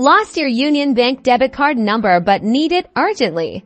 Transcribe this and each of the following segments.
Lost your Union Bank debit card number but need it urgently?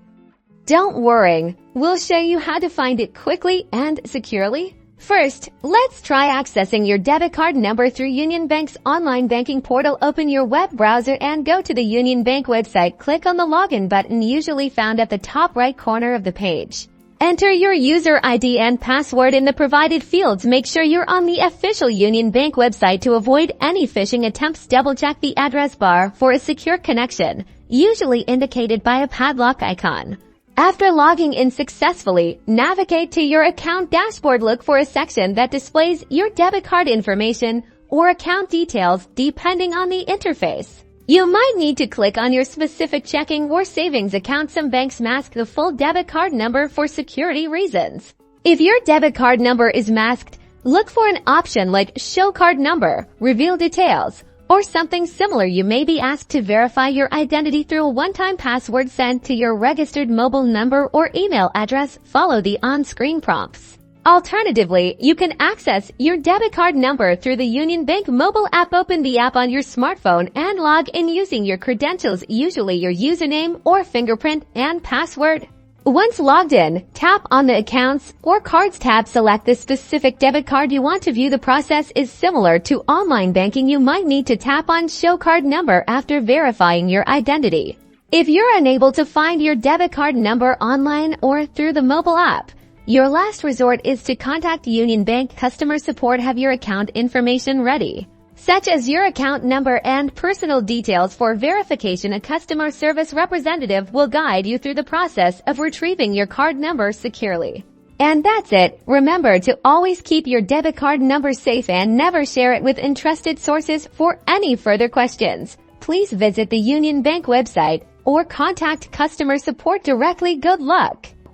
Don't worry, we'll show you how to find it quickly and securely. First, let's try accessing your debit card number through Union Bank's online banking portal. Open your web browser and go to the Union Bank website. Click on the login button usually found at the top right corner of the page. Enter your user ID and password in the provided fields. Make sure you're on the official Union Bank website to avoid any phishing attempts. Double-check the address bar for a secure connection, usually indicated by a padlock icon. After logging in successfully, navigate to your account dashboard. Look for a section that displays your debit card information or account details depending on the interface. You might need to click on your specific checking or savings account. Some banks mask the full debit card number for security reasons. If your debit card number is masked, look for an option like Show Card Number, Reveal Details, or something similar. You may be asked to verify your identity through a one-time password sent to your registered mobile number or email address. Follow the on-screen prompts. Alternatively, you can access your debit card number through the Union Bank mobile app. Open the app on your smartphone and log in using your credentials, usually your username or fingerprint and password. Once logged in, tap on the Accounts or Cards tab. Select the specific debit card you want to view. The process is similar to online banking. You might need to tap on Show Card Number after verifying your identity. If you're unable to find your debit card number online or through the mobile app, your last resort is to contact Union Bank customer support. Have your account information ready, such as your account number and personal details for verification. A customer service representative will guide you through the process of retrieving your card number securely. And that's it. Remember to always keep your debit card number safe and never share it with untrusted sources. For any further questions, please visit the Union Bank website or contact customer support directly. Good luck!